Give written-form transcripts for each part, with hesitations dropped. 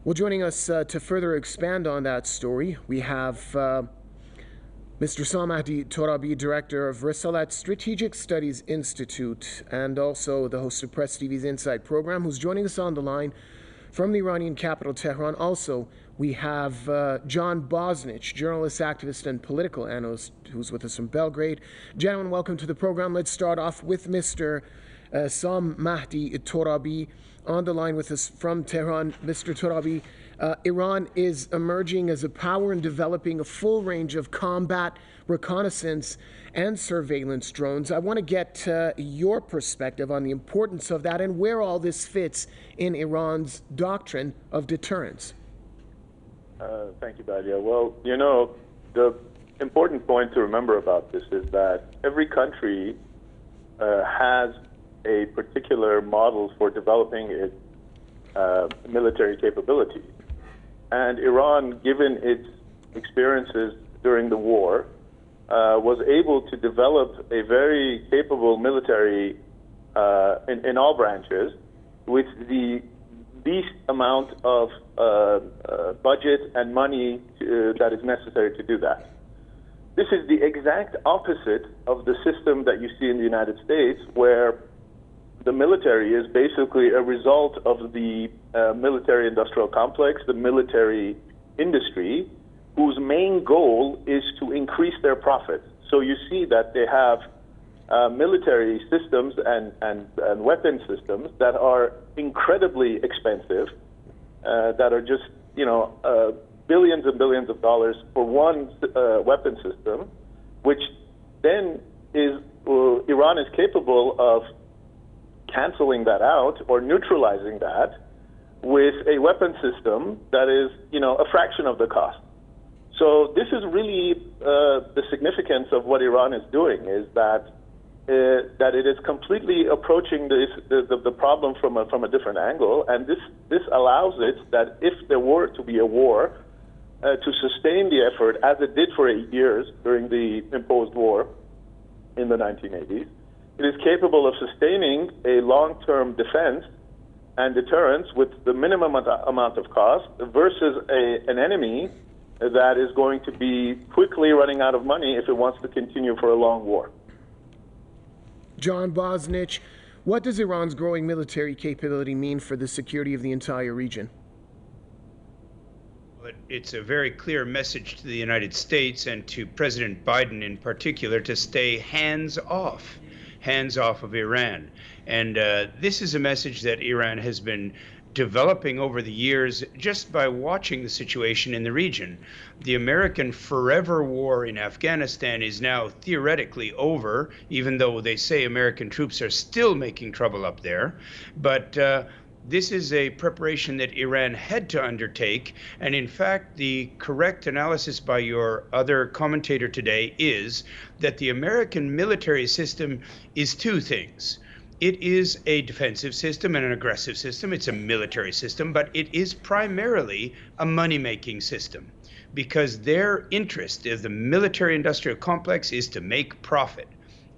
Well, joining us to further expand on that story, we have Mr. Samahdi Torabi, Director of Risalat Strategic Studies Institute, and also the host of Press TV's Insight program, who's joining us on the line from the Iranian capital, Tehran. Also, we have John Bosnitch, journalist, activist, and political analyst, who's with us from Belgrade. Gentlemen, welcome to the program. Let's start off with Mr. Samahdi Torabi on the line with us from Tehran. Mr. Torabi, Iran is emerging as a power and developing a full range of combat, reconnaissance, and surveillance drones. I want to get your perspective on the importance of that and where all this fits in Iran's doctrine of deterrence. Thank you, Badia. Well, the important point to remember about this is that every country has a particular model for developing its military capabilities. And Iran, given its experiences during the war, was able to develop a very capable military in all branches with the least amount of budget and money that is necessary to do that. This is the exact opposite of the system that you see in the United States, where the military is basically a result of the military-industrial complex, the military industry, whose main goal is to increase their profits. So you see that they have military systems and weapon systems that are incredibly expensive, that are just, billions and billions of dollars for one weapon system, which then Iran is capable of canceling that out or neutralizing that with a weapon system that is, a fraction of the cost. So this is really the significance of what Iran is doing, is that it is completely approaching the problem from a different angle, and this allows it that if there were to be a war, to sustain the effort as it did for 8 years during the imposed war in the 1980s, it is capable of sustaining a long-term defense and deterrence with the minimum amount of cost versus an enemy that is going to be quickly running out of money if it wants to continue for a long war. John Bosnitch, what does Iran's growing military capability mean for the security of the entire region? It's a very clear message to the United States and to President Biden in particular to stay hands off of Iran. And this is a message that Iran has been developing over the years just by watching the situation in the region. The American forever war in Afghanistan is now theoretically over, even though they say American troops are still making trouble up there. But this is a preparation that Iran had to undertake. And in fact, the correct analysis by your other commentator today is that the American military system is two things. It is a defensive system and an aggressive system. It's a military system, but it is primarily a money-making system because their interest of the military-industrial complex is to make profit.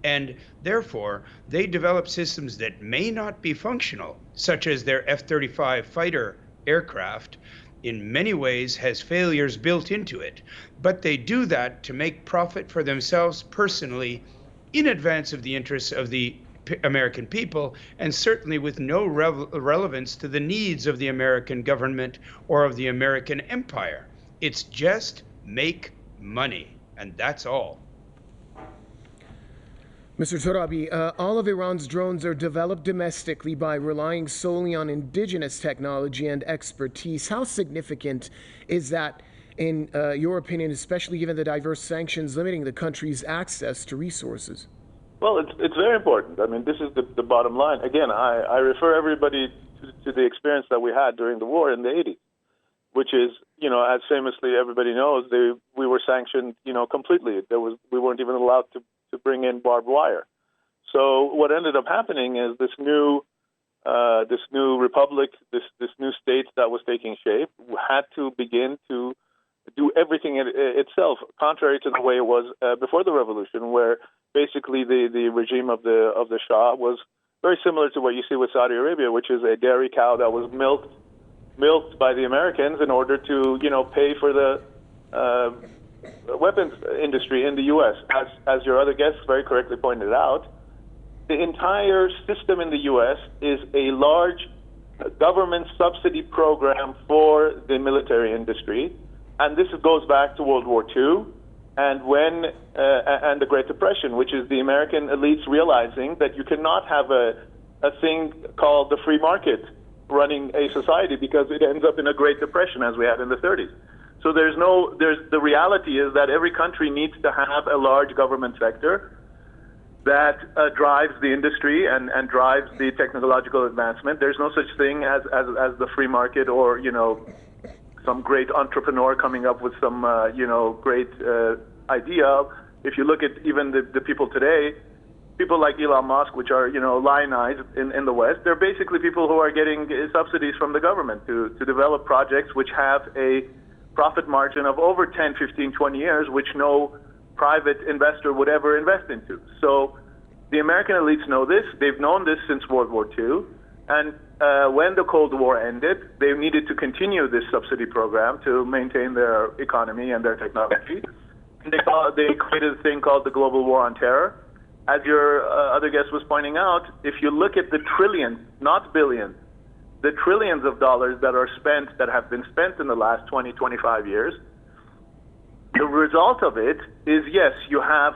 And therefore, they develop systems that may not be functional, such as their F-35 fighter aircraft, in many ways has failures built into it. But they do that to make profit for themselves personally in advance of the interests of the American people, and certainly with no relevance to the needs of the American government or of the American empire. It's just make money, and that's all. Mr. Torabi, all of Iran's drones are developed domestically by relying solely on indigenous technology and expertise. How significant is that, in your opinion, especially given the diverse sanctions limiting the country's access to resources? Well, it's very important. I mean, this is the bottom line. Again, I refer everybody to the experience that we had during the war in the 80s, which is, as famously everybody knows, we were sanctioned, completely. We weren't even allowed to bring in barbed wire. So what ended up happening is this new republic, this new state that was taking shape, had to begin to do everything itself, contrary to the way it was before the revolution, where basically the regime of the Shah was very similar to what you see with Saudi Arabia, which is a dairy cow that was milked milked by the Americans in order to, pay for the weapons industry in the U.S. As your other guests very correctly pointed out, the entire system in the U.S. is a large government subsidy program for the military industry, and this goes back to World War II and and the Great Depression, which is the American elites realizing that you cannot have a thing called the free market running a society, because it ends up in a Great Depression as we had in the 30s. So the reality is that every country needs to have a large government sector that drives the industry and drives the technological advancement. There's no such thing as the free market, or some great entrepreneur coming up with some great idea. If you look at even the people today, people like Elon Musk, which are lionized in the West, they're basically people who are getting subsidies from the government to develop projects which have a profit margin of over 10, 15, 20 years, which no private investor would ever invest into. So the American elites know this. They've known this since World War II. And when the Cold War ended, they needed to continue this subsidy program to maintain their economy and their technology. And they created a thing called the Global War on Terror. As your other guest was pointing out, if you look at the trillions, not billions, the trillions of dollars that have been spent in the last 20, 25 years, the result of it is, yes, you have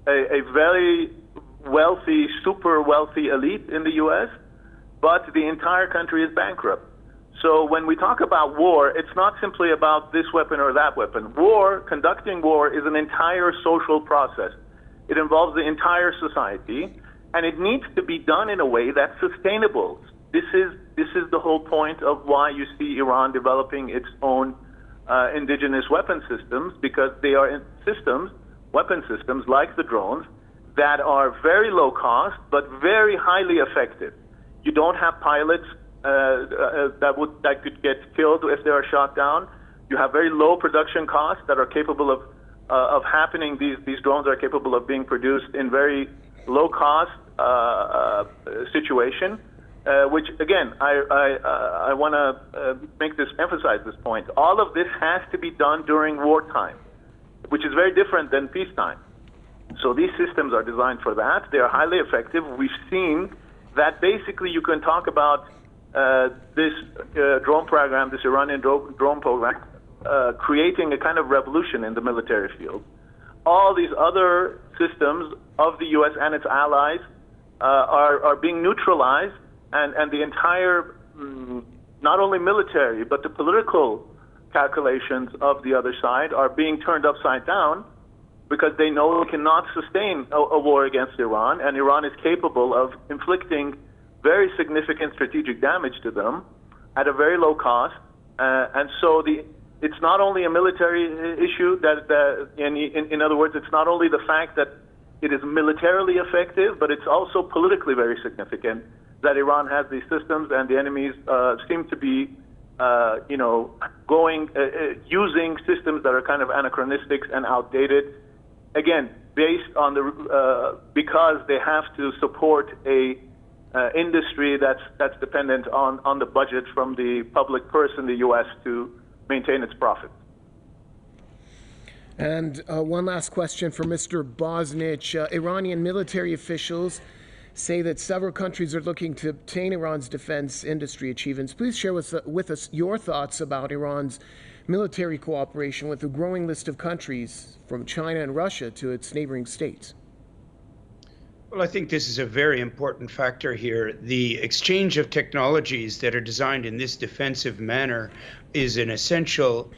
a very wealthy, super wealthy elite in the U.S., but the entire country is bankrupt. So when we talk about war, it's not simply about this weapon or that weapon. Conducting war is an entire social process. It involves the entire society, and it needs to be done in a way that's sustainable. This is the whole point of why you see Iran developing its own indigenous weapon systems, because they are weapon systems like the drones, that are very low cost but very highly effective. You don't have pilots that could get killed if they are shot down. You have very low production costs that are capable of happening. These drones are capable of being produced in very low cost situation. Which again, I want to emphasize this point. All of this has to be done during wartime, which is very different than peacetime. So these systems are designed for that. They are highly effective. We've seen that basically you can talk about this drone program, this Iranian drone program, creating a kind of revolution in the military field. All these other systems of the U.S. and its allies are being neutralized, and the entire, not only military, but the political calculations of the other side are being turned upside down, because they know they cannot sustain a war against Iran, and Iran is capable of inflicting very significant strategic damage to them at a very low cost. And so it's not only a military issue, in other words, it's not only the fact that it is militarily effective, but it's also politically very significant that Iran has these systems, and the enemies seem to be using systems that are kind of anachronistic and outdated. Again, based on because they have to support a industry that's dependent on the budget from the public purse in the U.S. to maintain its profits. And one last question for Mr. Bosnitch. Iranian military officials say that several countries are looking to obtain Iran's defense industry achievements. Please share with us your thoughts about Iran's military cooperation with a growing list of countries, from China and Russia to its neighboring states. Well, I think this is a very important factor here. The exchange of technologies that are designed in this defensive manner is an essential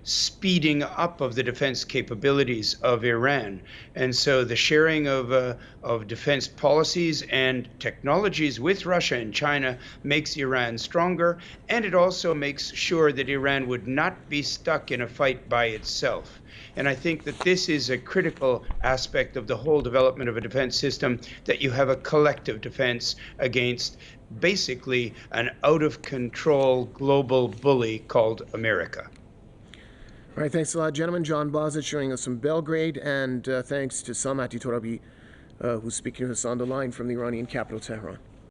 speeding up of the defense capabilities of Iran. And so the sharing of defense policies and technologies with Russia and China makes Iran stronger, and it also makes sure that Iran would not be stuck in a fight by itself. And I think that this is a critical aspect of the whole development of a defense system, that you have a collective defense against basically an out-of-control global bully called America. All right, thanks a lot, gentlemen. John Bosnitch joining us from Belgrade, and thanks to Salmati Torabi, who's speaking to us on the line from the Iranian capital, Tehran.